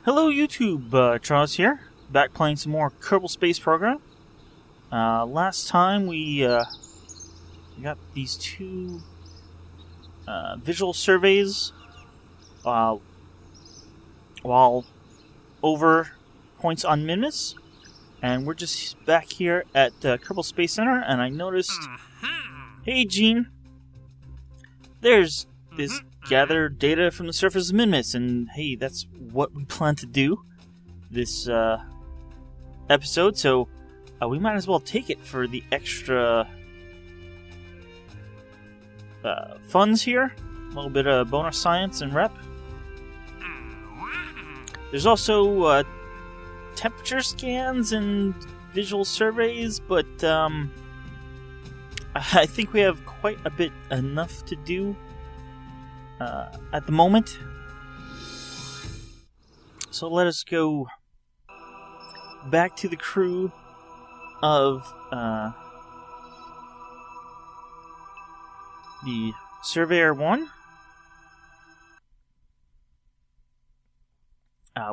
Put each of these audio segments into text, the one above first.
Hello YouTube, Charles here, back playing some more Kerbal Space Program. Last time we got these two visual surveys while over points on Minmus, and we're just back here at Kerbal Space Center, and I noticed, hey Gene, there's this gather data from the surface of Minmus, and hey, that's what we plan to do this episode, so we might as well take it for the extra funds here. A little bit of bonus science and rep. There's also temperature scans and visual surveys, but I think we have quite a bit enough to do at the moment. So let us go back to the crew of the Surveyor 1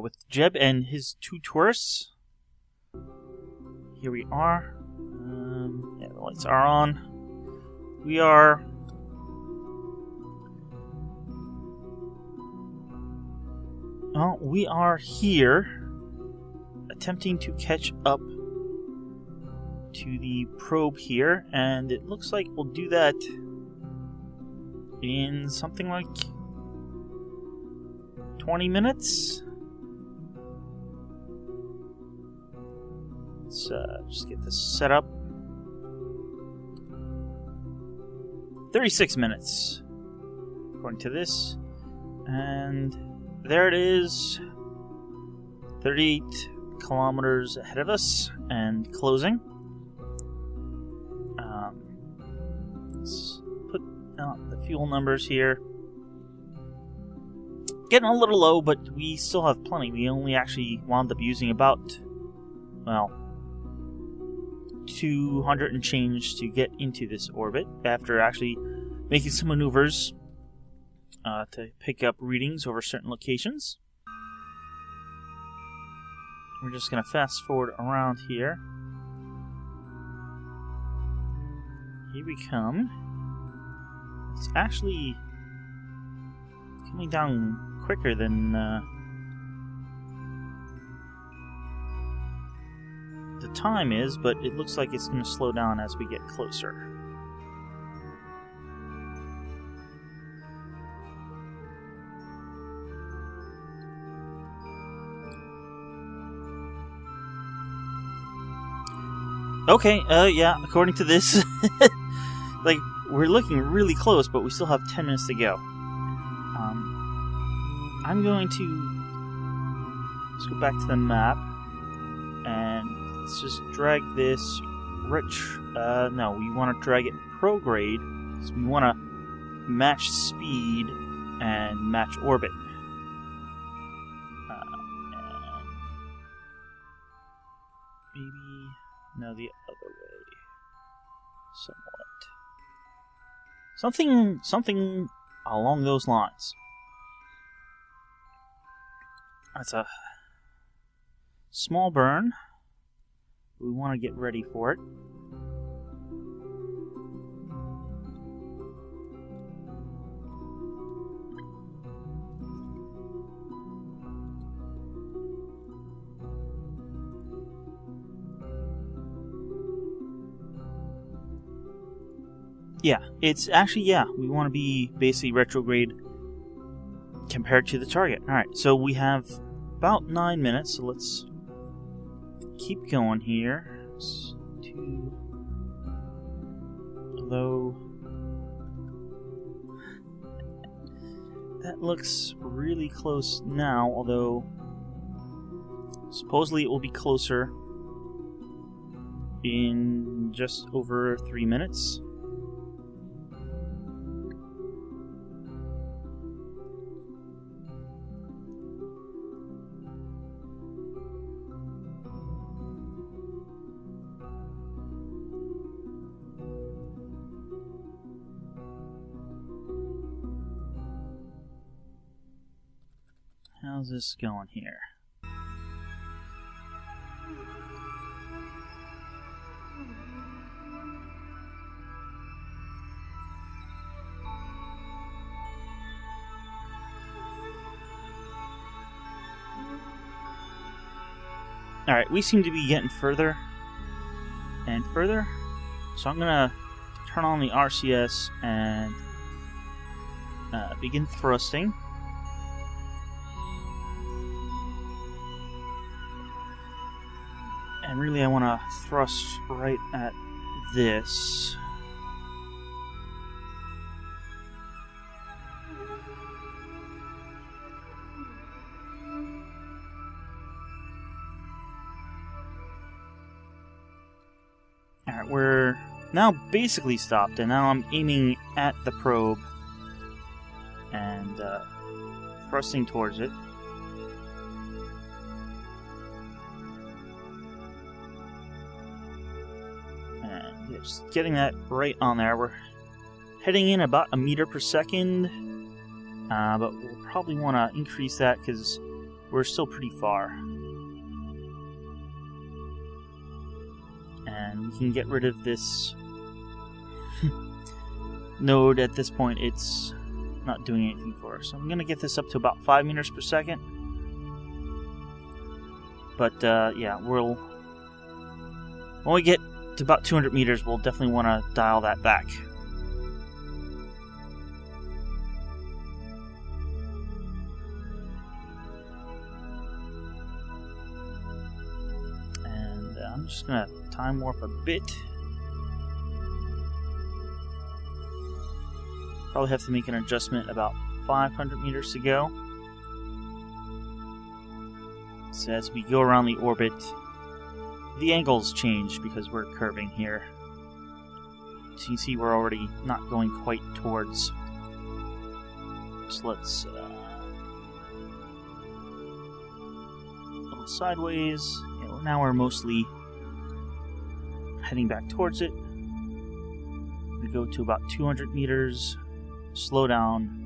with Jeb and his two tourists. Here we are. Yeah, the lights are on. We are here attempting to catch up to the probe here, and it looks like we'll do that in something like 20 minutes. Let's just get this set up. 36 minutes, according to this, and there it is, 38 kilometers ahead of us and closing. Let's put out the fuel numbers here. Getting a little low, but we still have plenty. We only actually wound up using about, 200 and change to get into this orbit after actually making some maneuvers to pick up readings over certain locations. We're just going to fast forward around here. Here we come. It's actually coming down quicker than the time is, but it looks like it's going to slow down as we get closer. Okay, yeah, according to this, like, we're looking really close, but we still have 10 minutes to go. I'm going to, let's go back to the map, and let's just drag this no, we want to drag it prograde, because we want to match speed and match orbit. And maybe, no, the other way, somewhat. Something along those lines. That's a small burn. We want to get ready for it. Yeah, it's actually, we want to be basically retrograde compared to the target. Alright, so we have about 9 minutes, so let's keep going here. Although that looks really close now, although supposedly it will be closer in just over 3 minutes. How's this going here? Alright, we seem to be getting further and further. So I'm gonna turn on the RCS and begin thrusting. And really I want to thrust right at this. Alright, we're now basically stopped, and now I'm aiming at the probe and thrusting towards it. And just getting that right on there. We're heading in about a meter per second, but we'll probably want to increase that because we're still pretty far. And we can get rid of this node at this point. It's not doing anything for us. So I'm going to get this up to about 5 meters per second. But yeah, when we get to about 200 meters, we'll definitely want to dial that back. And I'm just going to time warp a bit. Probably have to make an adjustment about 500 meters to go. So as we go around the orbit, the angles change because we're curving here. So you can see we're already not going quite towards. So let's a little sideways. Yeah, now we're mostly heading back towards it. We go to about 200 meters. Slow down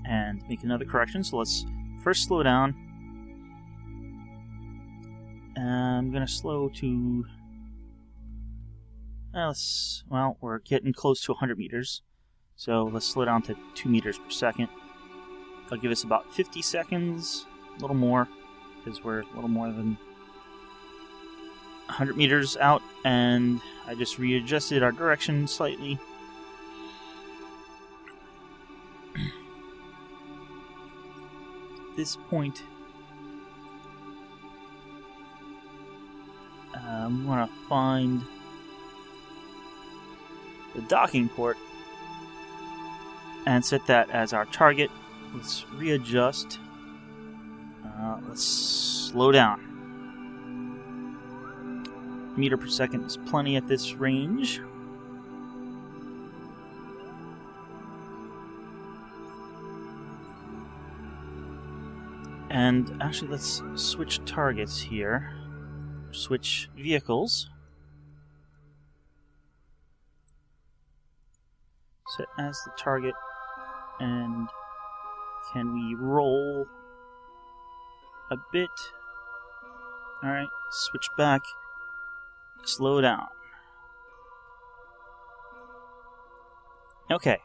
and make another correction. So let's first slow down. And I'm gonna slow to we're getting close to 100 meters, so let's slow down to 2 meters per second. That'll give us about 50 seconds, a little more, because we're a little more than 100 meters out, and I just readjusted our direction slightly. At this point, we want to find the docking port and set that as our target. Let's readjust. Let's slow down. Meter per second is plenty at this range. And actually, let's switch targets here. Switch vehicles. Set as the target. And can we roll a bit? Alright, switch back. Slow down. Okay.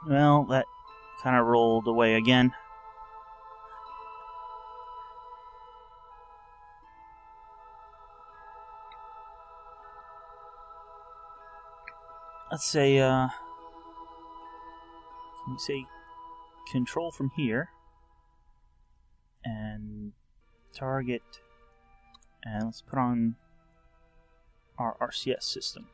Well, that kind of rolled away again. Let's say, can you say control from here and target, and let's put on our RCS system.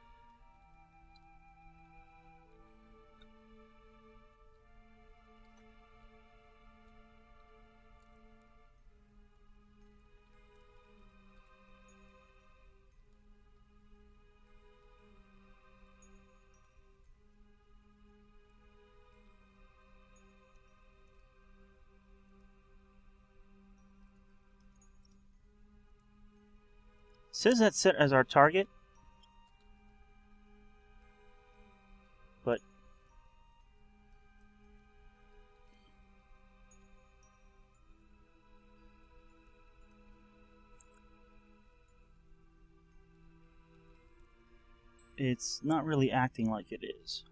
Says that's set as our target, but it's not really acting like it is.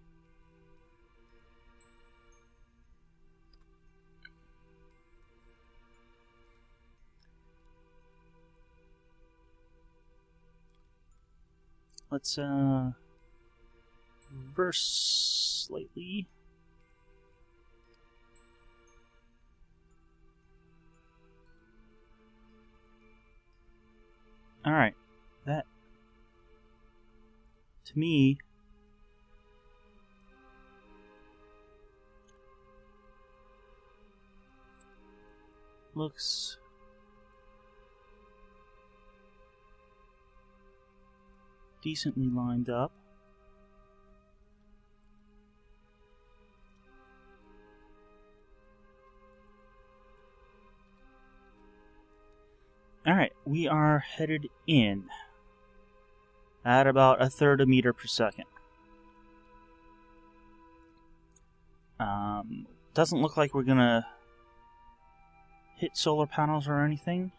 Let's reverse slightly. Alright, that to me looks decently lined up. Alright, we are headed in at about 1/3 a meter per second. Doesn't look like we're gonna hit solar panels or anything.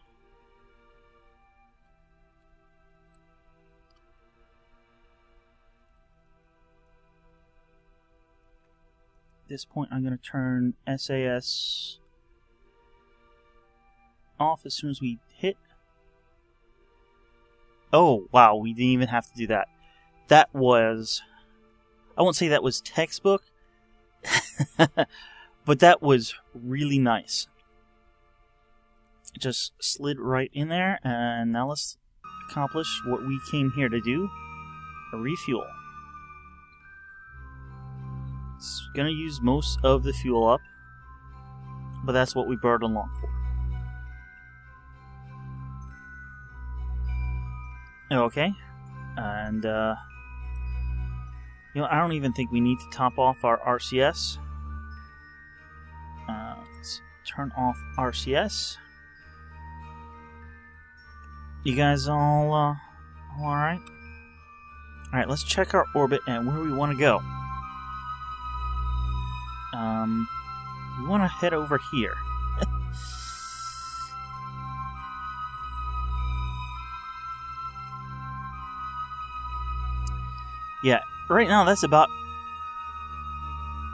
At this point, I'm going to turn SAS off as soon as we hit. Oh, wow, we didn't even have to do that. That was... I won't say that was textbook, but that was really nice. It just slid right in there, and now let's accomplish what we came here to do, a refuel. It's gonna use most of the fuel up, but that's what we brought along for. Okay, and I don't even think we need to top off our RCS. Let's turn off RCS. You guys all alright? Alright, let's check our orbit and where we want to go. We want to head over here. Yeah, right now that's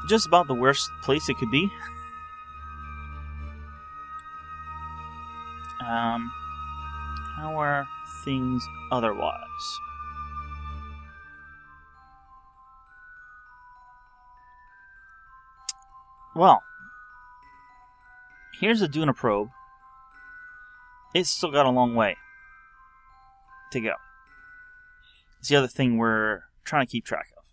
just about the worst place it could be. How are things otherwise? Well, here's the Duna probe. It's still got a long way to go. It's the other thing we're trying to keep track of.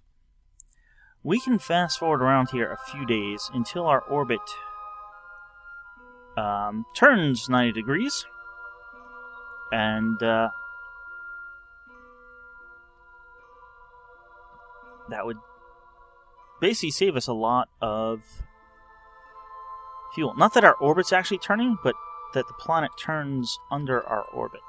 We can fast forward around here a few days until our orbit turns 90 degrees. And that would basically save us a lot of fuel. Not that our orbit's actually turning, but that the planet turns under our orbit.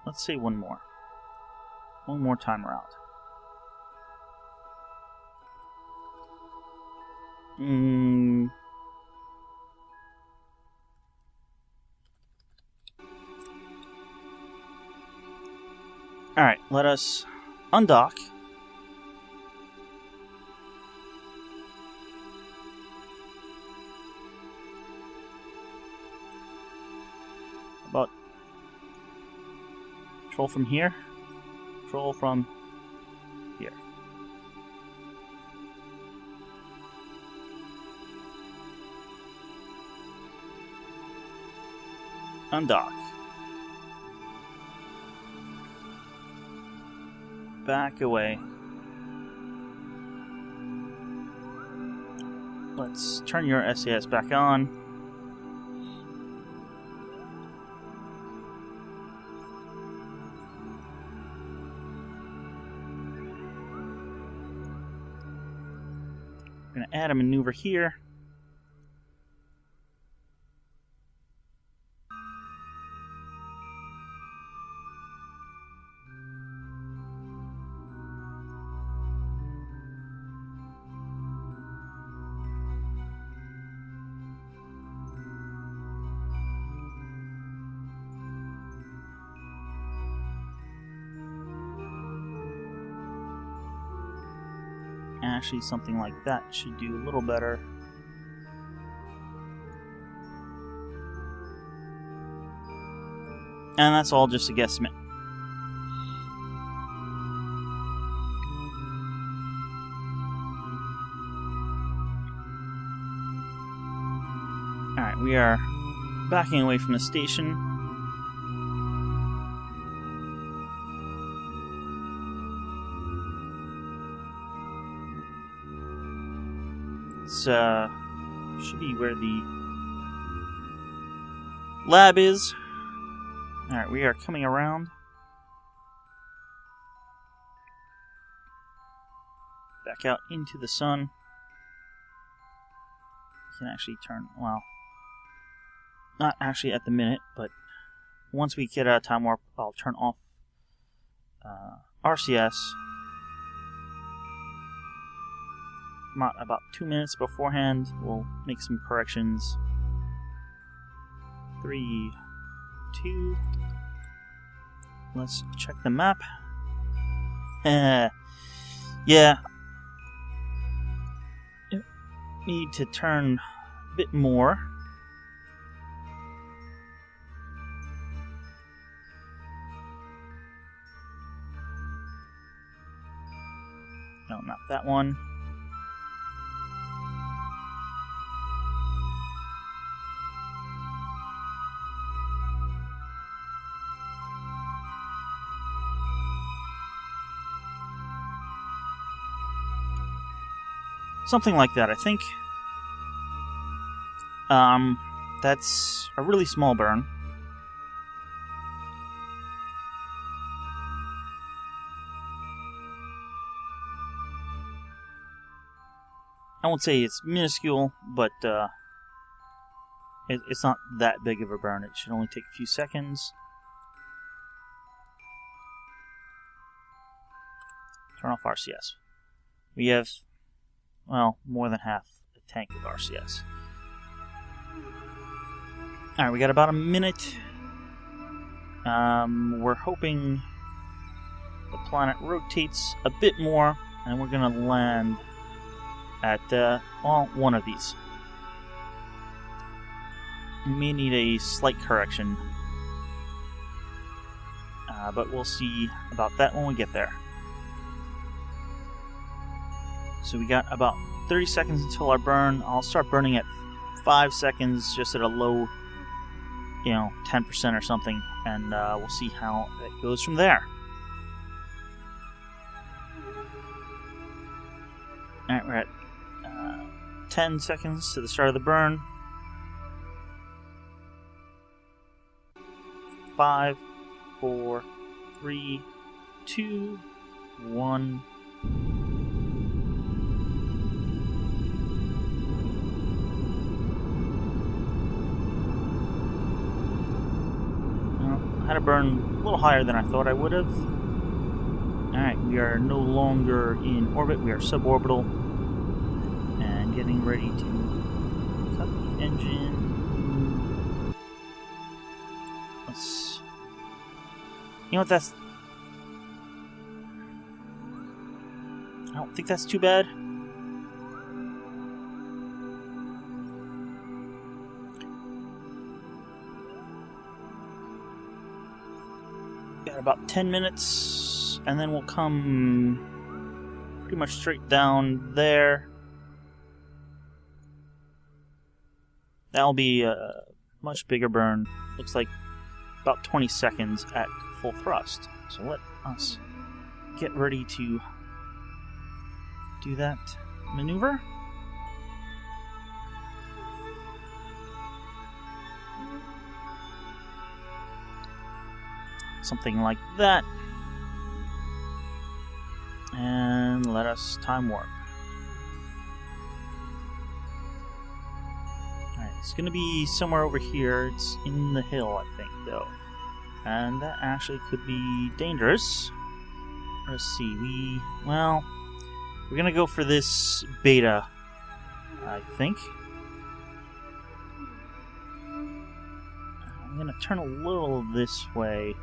Let's say one more time around. Alright, let us undock. About control from here. Control from here. Undock. Back away. Let's turn your SAS back on. We're going to add a maneuver here. Actually, something like that should do a little better. And that's all just a guesstimate. Alright, we are backing away from the station. It's, should be where the lab is. Alright, we are coming around. Back out into the sun. You can actually turn, well, not actually at the minute, but once we get out of time warp, I'll turn off RCS. About 2 minutes beforehand, we'll make some corrections. 3, 2. Let's check the map. Yeah. Need to turn a bit more. No, not that one. Something like that, I think. That's a really small burn. I won't say it's minuscule, but it's not that big of a burn. It should only take a few seconds. Turn off RCS. We have, well, more than half a tank of RCS. Alright, we got about a minute. We're hoping the planet rotates a bit more, and we're going to land at, well, one of these. We may need a slight correction, but we'll see about that when we get there. So we got about 30 seconds until our burn. I'll start burning at 5 seconds, just at a low, 10% or something, and we'll see how it goes from there. Alright, we're at 10 seconds to the start of the burn. 5, 4, 3, 2, 1. Had to burn a little higher than I thought I would have. Alright, we are no longer in orbit, we are suborbital. And getting ready to cut the engine. Let's... You know what, that's... I don't think that's too bad. Got about 10 minutes, and then we'll come pretty much straight down there. That'll be a much bigger burn. Looks like about 20 seconds at full thrust. So let us get ready to do that maneuver. Something like that. And let us time warp. Alright, it's going to be somewhere over here. It's in the hill, I think, though. And that actually could be dangerous. Let's see, we're going to go for this beta, I think. I'm going to turn a little this way.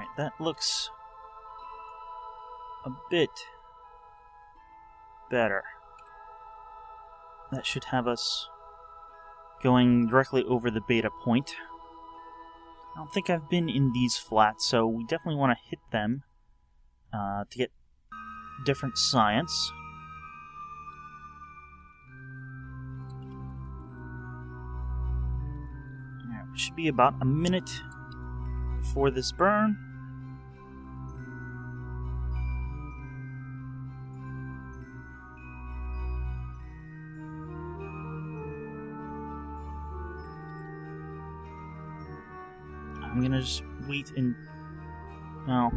Alright, that looks a bit better. That should have us going directly over the beta point. I don't think I've been in these flats, so we definitely want to hit them to get different science. Alright, it should be about a minute before this burn. I'm gonna just wait and... no.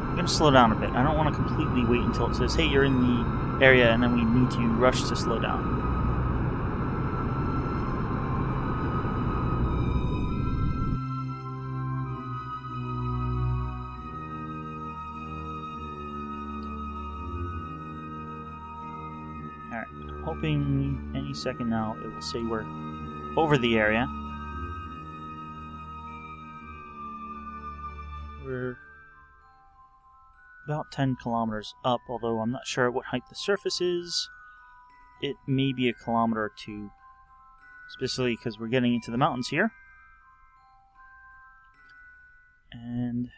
I'm gonna slow down a bit. I don't want to completely wait until it says, hey, you're in the area, and then we need to rush to slow down. Alright, I'm hoping any second now it will say we're over the area. We're about 10 kilometers up, although I'm not sure at what height the surface is. It may be a kilometer or two, especially because we're getting into the mountains here. And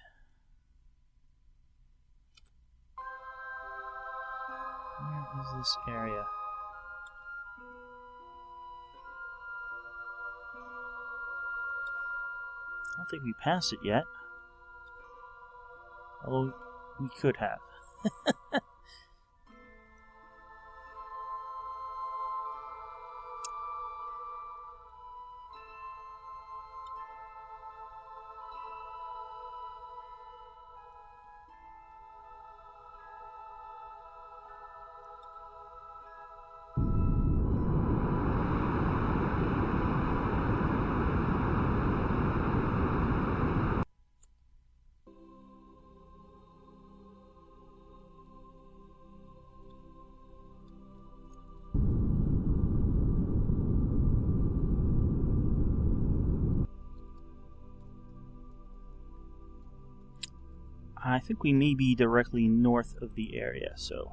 where is this area? I don't think we passed it yet. Although we could have. I think we may be directly north of the area, so...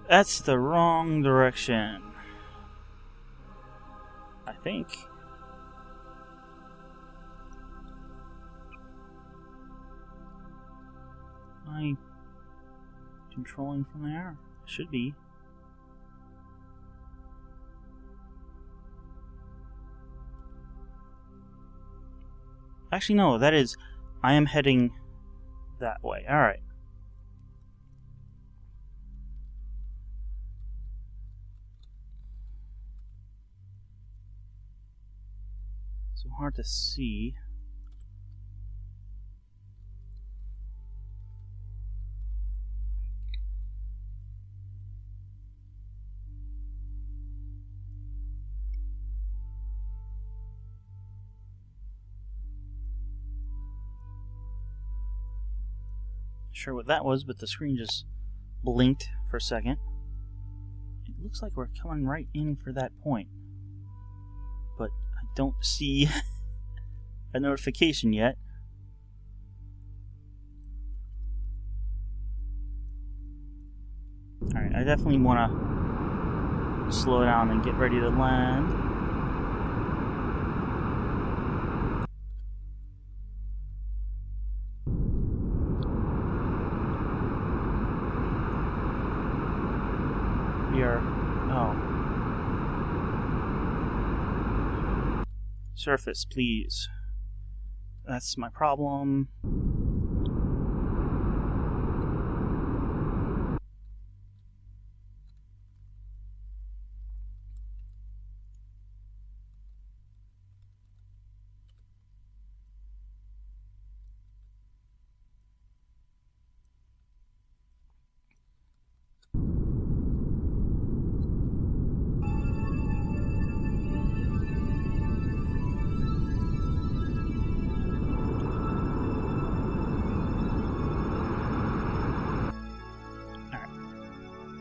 That's the wrong direction. I think. Am I controlling from there? Should be. Actually, no, that is... I am heading that way. Alright. So hard to see. Sure what that was, but the screen just blinked for a second. It looks like we're coming right in for that point, but I don't see a notification yet. Alright, I definitely want to slow down and get ready to land. Surface, please. That's my problem.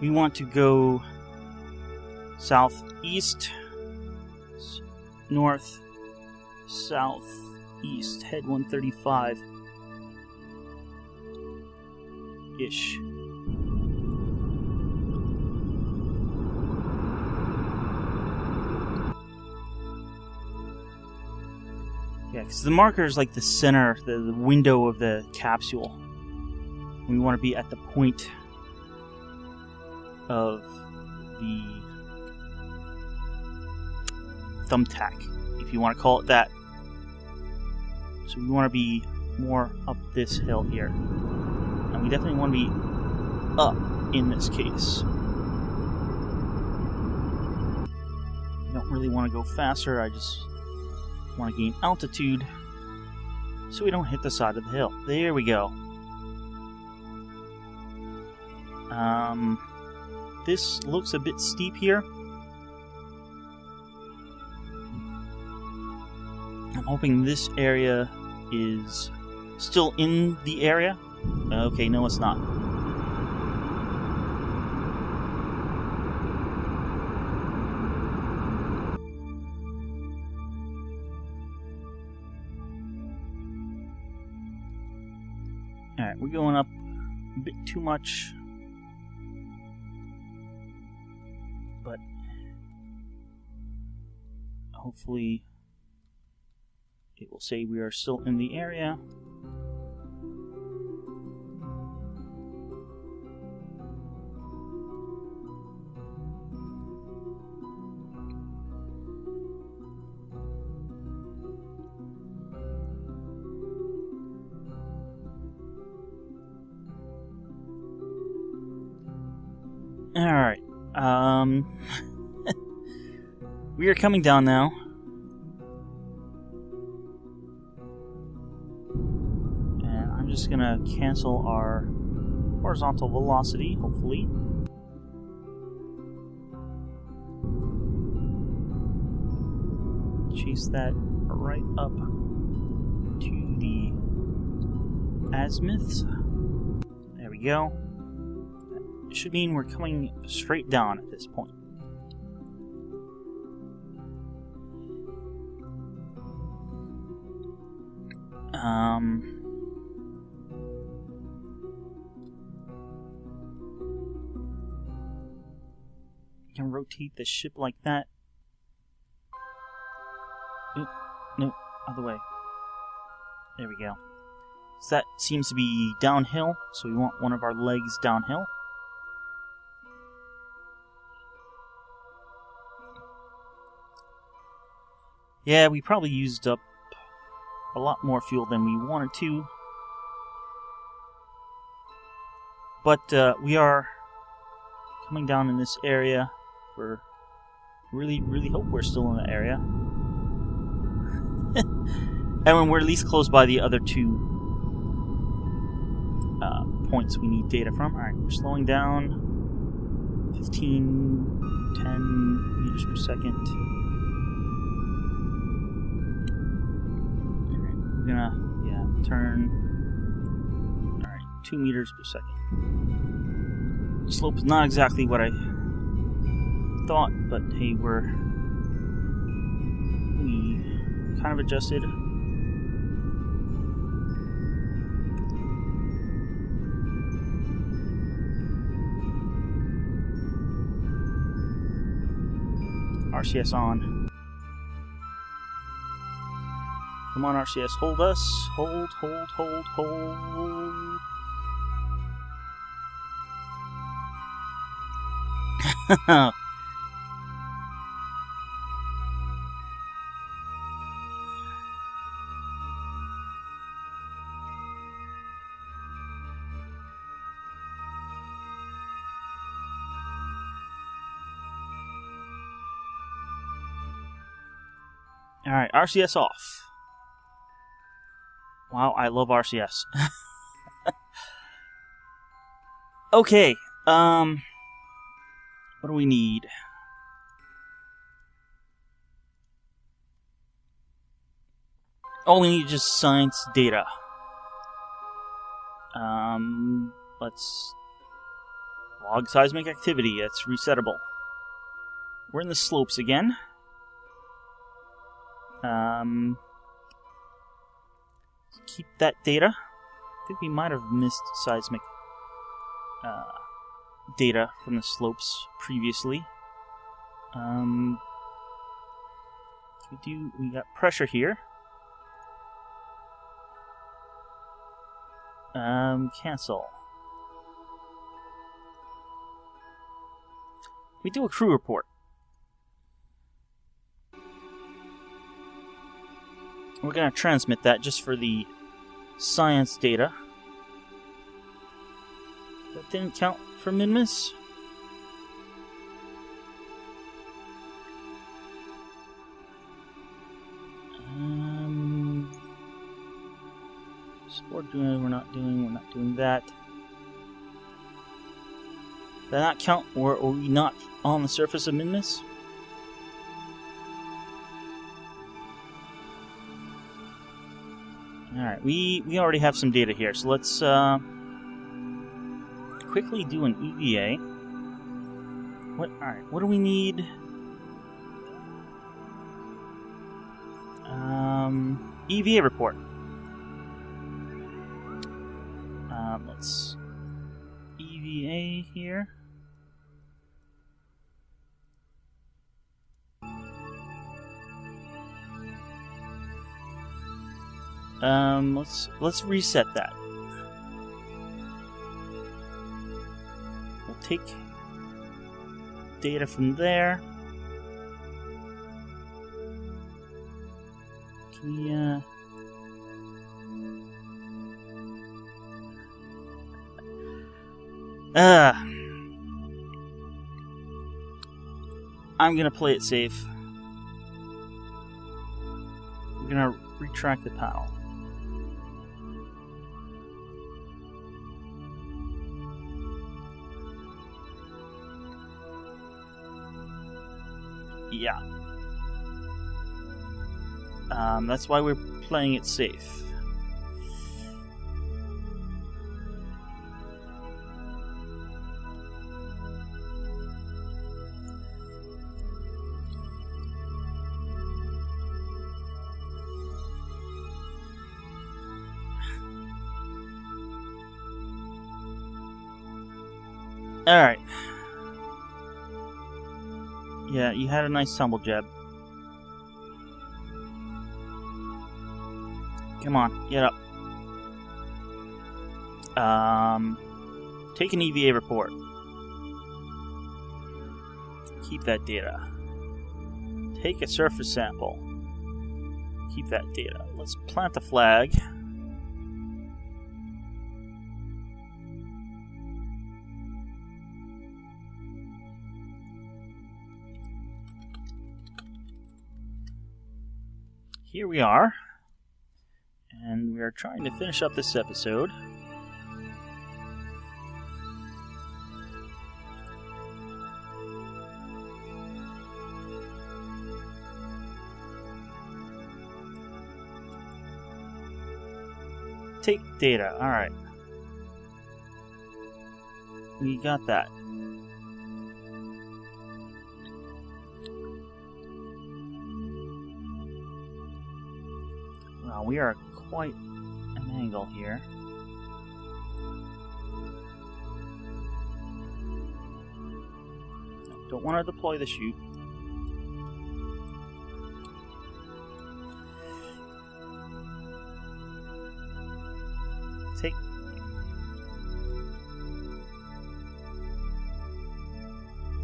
We want to go southeast, north, southeast, head 135-ish. Yeah, because the marker is like the center, the window of the capsule. We want to be at the point of the thumbtack, if you want to call it that. So we want to be more up this hill here. And we definitely want to be up in this case. I don't really want to go faster, I just want to gain altitude so we don't hit the side of the hill. There we go. This looks a bit steep here. I'm hoping this area is still in the area. Okay, no, it's not. Alright, we're going up a bit too much. But hopefully it will say we are still in the area. Alright. We are coming down now. And I'm just gonna cancel our horizontal velocity, hopefully. Chase that right up to the azimuth. There we go. That should mean we're coming straight down at this point. You can rotate the ship like that. Oop, no, other way. There we go. So that seems to be downhill, so we want one of our legs downhill. Yeah, we probably used up a lot more fuel than we wanted to. But we are coming down in this area. We're really hope we're still in the area. And when we're at least close by the other two points we need data from. Alright, we're slowing down. 10 meters per second. We're gonna, turn. Alright, 2 meters per second. The slope is not exactly what I thought, but hey, we kind of adjusted. RCS on. Come on, RCS, hold us. Hold. Alright, RCS off. Wow, I love RCS. Okay, what do we need? Oh, we need just science data. Log seismic activity. It's resettable. We're in the slopes again. Keep that data. I think we might have missed seismic data from the slopes previously. We got pressure here. Cancel. We do a crew report. We're going to transmit that just for the science data. That didn't count for Minmus. Sport doing, we're not doing that. Did that not count, or are we not on the surface of Minmus? Alright, we already have some data here, so let's quickly do an EVA. Alright, what do we need? EVA report. Let's EVA here. Let's reset that. We'll take data from there. Can we I'm gonna play it safe. We're gonna retract the panel. Yeah. That's why we're playing it safe. Alright. Yeah, you had a nice tumble jab. Come on, get up. Take an EVA report. Keep that data. Take a surface sample. Keep that data. Let's plant the flag. Here we are, and we are trying to finish up this episode. Take data, alright. We got that. Wow, we are quite an angle here. Don't want to deploy the chute.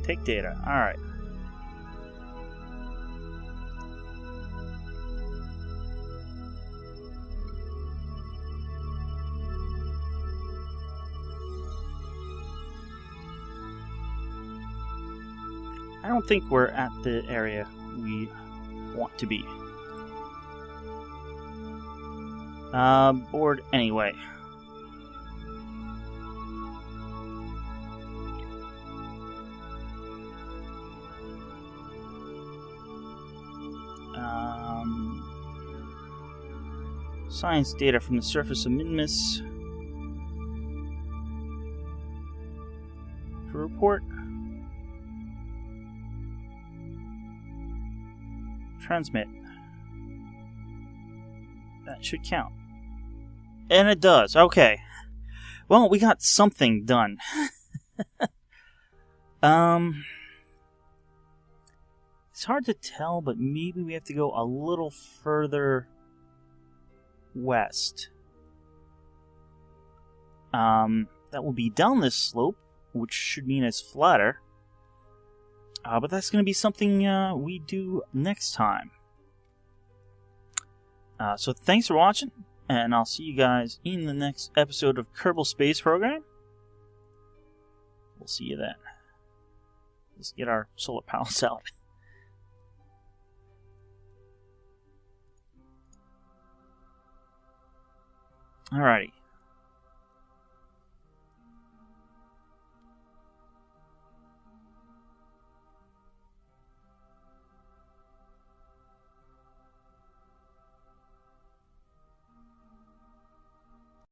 Take data. Alright. I don't think we're at the area we want to be. Board anyway. Science data from the surface of Minmus. to report. Transmit. That should count. And it does. Okay. Well, we got something done. It's hard to tell, but maybe we have to go a little further west. That will be down this slope, which should mean it's flatter. But that's going to be something we do next time. So thanks for watching, and I'll see you guys in the next episode of Kerbal Space Program. We'll see you then. Let's get our solar panels out. Alrighty.